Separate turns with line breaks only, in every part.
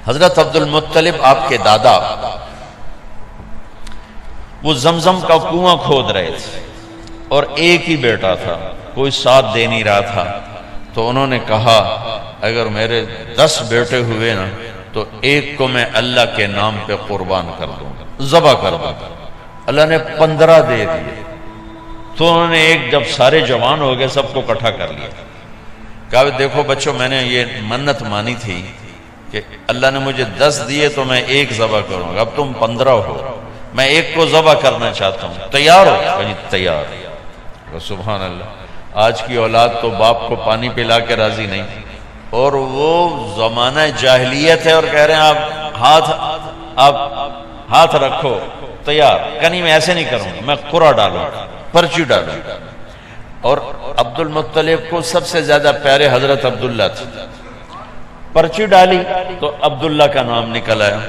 حضرت عبد المطلب آپ کے دادا وہ زمزم کا کنواں کھود رہے تھے اور ایک ہی بیٹا تھا، کوئی ساتھ دے نہیں رہا تھا، تو انہوں نے کہا اگر میرے 10 بیٹے ہوئے نا تو ایک کو میں اللہ کے نام پہ قربان کر دوں گا، ذبح کر دوں گا۔ اللہ نے 15 دے دیے، تو انہوں نے ایک جب سارے جوان ہو گئے سب کو اکٹھا کر لیا، کہا دیکھو بچوں میں نے یہ منت مانی تھی کہ اللہ نے مجھے 10 دیے تو میں ایک ذبح کروں گا، اب تم 15 ہو، میں ایک کو ذبح کرنا چاہتا ہوں، تیار ہو؟ کہا تیار۔ سبحان اللہ، آج کی اولاد تو باپ کو پانی پلا کے راضی نہیں، اور وہ زمانہ جاہلیت ہے اور کہہ رہے ہیں آپ ہاتھ رکھو، تیار۔ کنی میں ایسے نہیں کروں گا، میں قرعہ ڈالوں گا، پرچی ڈالوں گا۔ اور عبد المطلب کو سب سے زیادہ پیارے حضرت عبداللہ تھے، پرچی ڈالی تو عبداللہ کا نام نکل آیا،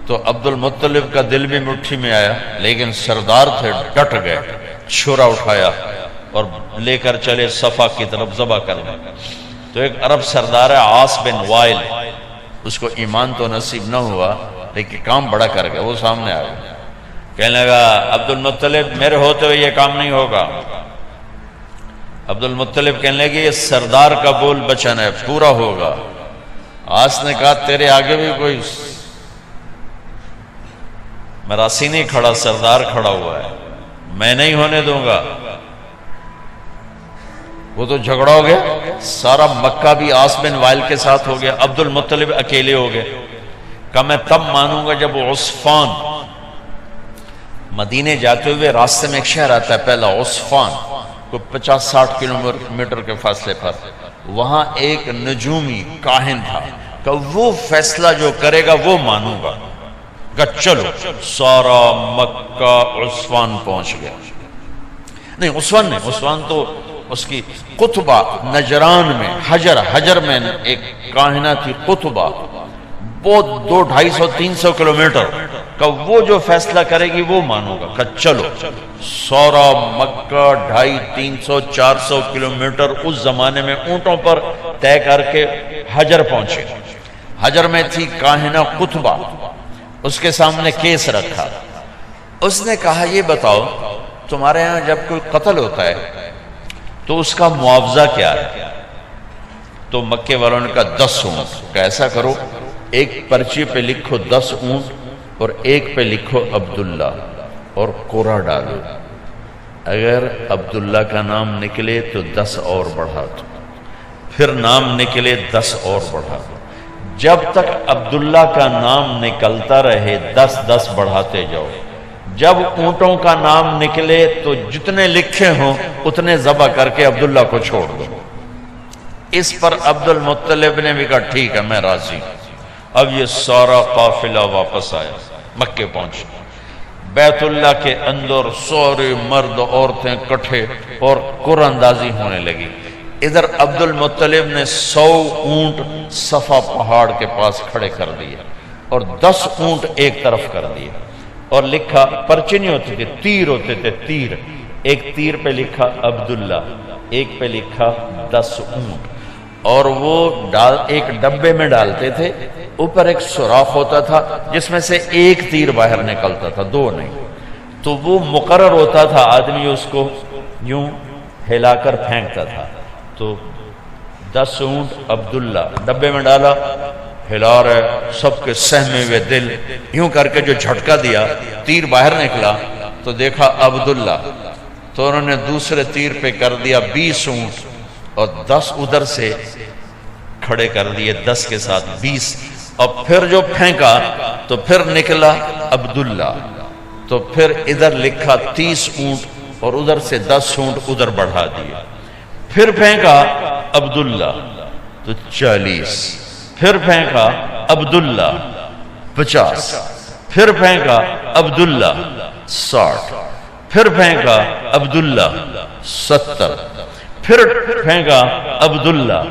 تو عبد المطلب کا دل بھی مٹھی میں آیا، لیکن سردار تھے ڈٹ گئے، چھرا اٹھایا اور لے کر چلے صفا کی طرف ذبح کرنے۔ تو ایک عرب سردار ہے عاص بن وائل، اس کو ایمان تو نصیب نہ ہوا لیکن کام بڑا کر گیا، وہ سامنے آ گیا، کہنے لگا عبد المطلب میرے ہوتے ہوئے یہ کام نہیں ہوگا۔ عبد المطلب کہنے لگے یہ سردار کا بول بچن ہے، پورا ہوگا۔ عاص نے کہا تیرے آگے بھی کوئی مراسی نہیں کھڑا، سردار کھڑا ہوا ہے، میں نہیں ہونے دوں گا۔ وہ تو جھگڑا ہو گیا، سارا مکہ بھی عاص بن وائل کے ساتھ ہو گیا، عبد المطلب اکیلے ہو گئے۔ کہا میں تب مانوں گا جب وہ عصفان، مدینے جاتے ہوئے راستے میں ایک شہر آتا ہے پہلا عصفان، کو 50-60 کلومیٹر کے فاصلے پر، وہاں ایک نجومی کاہن تھا کہ وہ فیصلہ جو کرے گا وہ مانوں گا۔ کہ چلو سارا مکہ عصفان پہنچ گیا، نہیں عصفان نہیں، عصفان تو اس کی قطبہ نجران میں حجر میں ایک کاہنہ تھی قطبہ، وہ 200-250-300 کلومیٹر کا، وہ جو فیصلہ کرے گی وہ مانوں گا۔ کہ چلو سارا مکہ 250-300-400 کلومیٹر اس زمانے میں اونٹوں پر طے کر کے حجر پہنچے۔ حجر میں تھی کاہنہ قطبہ، اس کے سامنے کیس رکھا، اس نے کہا یہ بتاؤ تمہارے ہاں جب کوئی قتل ہوتا ہے تو اس کا معاوضہ کیا ہے؟ تو مکے والوں نے کہا 10 اونٹ۔ کہ ایسا کرو ایک پرچی پہ لکھو 10 اونٹ اور ایک پہ لکھو عبداللہ اور قرعہ ڈالو، اگر عبداللہ کا نام نکلے تو 10 اور بڑھا دو، پھر نام نکلے 10 اور بڑھا دو، جب تک عبداللہ کا نام نکلتا رہے 10 بڑھاتے جاؤ، جب اونٹوں کا نام نکلے تو جتنے لکھے ہوں اتنے ذبح کر کے عبداللہ کو چھوڑ دو۔ اس پر عبد المطلب نے بھی کہا ٹھیک ہے میں راضی۔ اب یہ سارا قافلہ واپس آیا، مکے پہنچ، بیت اللہ کے اندر سارے مرد عورتیں کٹھے اور قرعہ اندازی ہونے لگی۔ ادھر عبد المطلب نے 100 اونٹ صفا پہاڑ کے پاس کھڑے کر دیے اور 10 اونٹ ایک طرف کر دیے، اور لکھا، پرچی نہیں ہوتی تھی، تیر ہوتے تھے، تیر، ایک تیر پہ لکھا عبداللہ، ایک پہ لکھا 10 اونٹ، اور وہ ایک ڈبے میں ڈالتے تھے، اوپر ایک سوراخ ہوتا تھا جس میں سے ایک تیر باہر نکلتا تھا، 2 نہیں، تو وہ مقرر ہوتا تھا، آدمی اس کو یوں ہلا کر پھینکتا تھا، تو 10 اونٹ عبداللہ ڈبے میں ڈالا، ہلا رہے، سب کے سہمے ہوئے دل، یوں کر کے جو جھٹکا دیا تیر باہر نکلا تو دیکھا عبداللہ، تو انہوں نے دوسرے تیر پہ کر دیا 20 اونٹ اور 10 ادھر سے کھڑے کر دیے 10 کے ساتھ 20، اور پھر جو پھینکا تو پھر نکلا عبداللہ، تو پھر ادھر لکھا 30 اونٹ اور ادھر سے 10 اونٹ ادھر بڑھا دیے، پھر پھینکا عبداللہ تو 40، پھر پھینکا عبداللہ 50، پھر پھینکا عبداللہ 60، پھر پھینکا عبداللہ 70، پھر پھینکا عبداللہ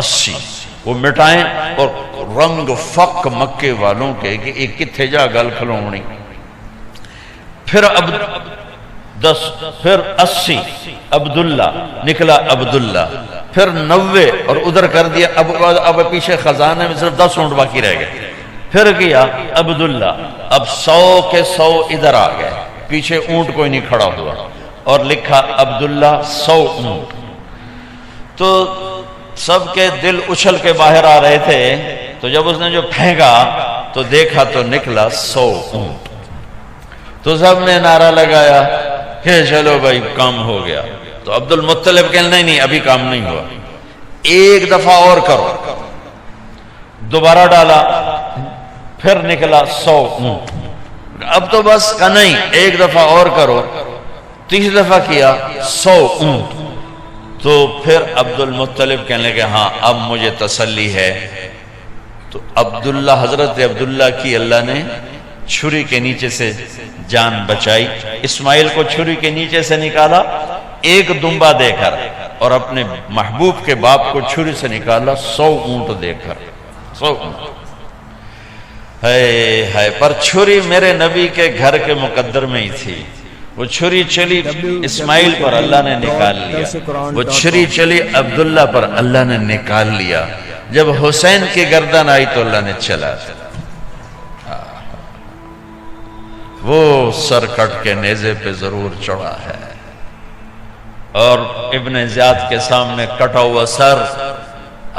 80۔ وہ مٹائیں اور رنگ فق مکے والوں کے کہ ایک کتھے جا گل کھلونی۔ پھر 10، پھر 80 عبداللہ نکلا عبداللہ، پھر 90 اور ادھر کر دیا، اب پیچھے خزانے میں صرف 10 اونٹ باقی رہ گئے، پھر کیا عبداللہ، اب 100 کے 100 ادھر آ گئے، پیچھے اونٹ کوئی نہیں کھڑا ہوا، اور لکھا عبداللہ 100 اونٹ۔ تو سب کے دل اچھل کے باہر آ رہے تھے، تو جب اس نے جو پھینکا تو دیکھا تو نکلا 100 اونٹ۔ تو سب نے نعرہ لگایا کہ چلو بھائی کام ہو گیا۔ تو عبد المطلب کہنے نہیں ابھی کام نہیں ہوا، ایک دفعہ اور کرو۔ دوبارہ ڈالا، پھر نکلا 100 اونٹ۔ اب تو بس کا نہیں، ایک دفعہ اور کرو۔ تیسری دفعہ کیا 100 اونٹ۔ تو پھر عبد المطلب کہنے لگے ہاں اب مجھے تسلی ہے۔ تو عبداللہ، حضرت عبداللہ کی اللہ نے چھری کے نیچے سے جان بچائی، اسماعیل کو چھری کے نیچے سے نکالا ایک دمبا دے کر، اور اپنے محبوب کے باپ کو چھری سے نکالا 100 اونٹ دے کر، 100 اونٹ۔ ہے پر چھری میرے نبی کے گھر کے مقدر میں ہی تھی، وہ چھری چلی اسماعیل پر اللہ نے نکال لیا، وہ چھری چلی عبداللہ پر اللہ نے نکال لیا، جب حسین کی گردن آئی تو اللہ نے چلا وہ سر کٹ کے نیزے پہ ضرور چڑھا ہے، اور ابن زیاد کے سامنے کٹا ہوا سر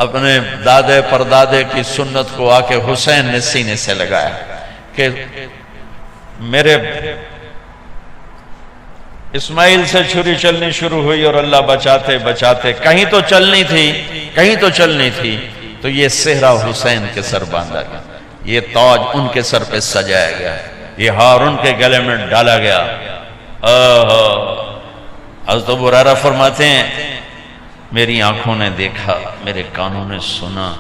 اپنے دادے پردادے کی سنت کو آ کے حسین نے سینے سے لگایا کہ میرے اسماعیل سے چھری چلنی شروع ہوئی اور اللہ بچاتے بچاتے کہیں تو چلنی تھی تو یہ صحرا حسین کے سر باندھا گیا، یہ تاج ان کے سر پہ سجایا گیا، یہ ہار ان کے گلے میں ڈالا گیا۔ حضرت ابو ہریرہ فرماتے ہیں میری آنکھوں نے دیکھا، میرے کانوں نے سنا،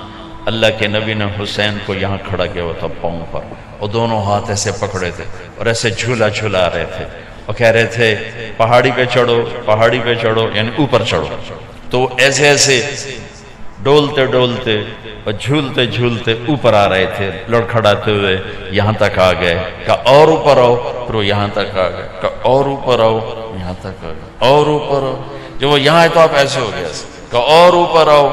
اللہ کے نبی نے حسین کو یہاں کھڑا کیا ہوا تھا پاؤں پر، اور دونوں ہاتھ ایسے پکڑے تھے اور ایسے جھولا جھولا رہے تھے، اور کہہ رہے تھے پہاڑی پہ چڑھو یعنی اوپر چڑھو۔ تو ایسے ایسے ڈولتے ڈولتے اور جھولتے جھولتے اوپر آ رہے تھے، لڑکھڑاتے ہوئے یہاں تک آ گئے، کہا اور اوپر آؤ، پھر وہ یہاں تک آ گئے، کہا اور اوپر آؤ، یہاں تک آ گئے، اور اوپر آؤ، جب وہ یہاں ہے تو آپ ایسے ہو گئے، کہا اور اوپر آؤ،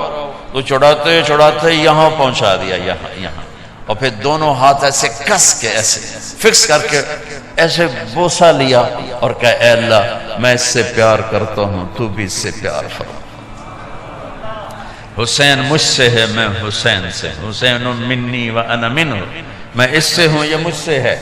تو چڑھاتے چڑھاتے یہاں پہنچا دیا، یہاں، اور پھر دونوں ہاتھ ایسے کس کے ایسے فکس کر کے ایسے بوسہ لیا اور کہا اے اللہ میں اس سے پیار کرتا ہوں، تو بھی اس سے پیار فرما۔ حسین مجھ سے ہے، میں حسین سے، حسین منی و انا منہ، میں اس سے ہوں یہ مجھ سے ہے۔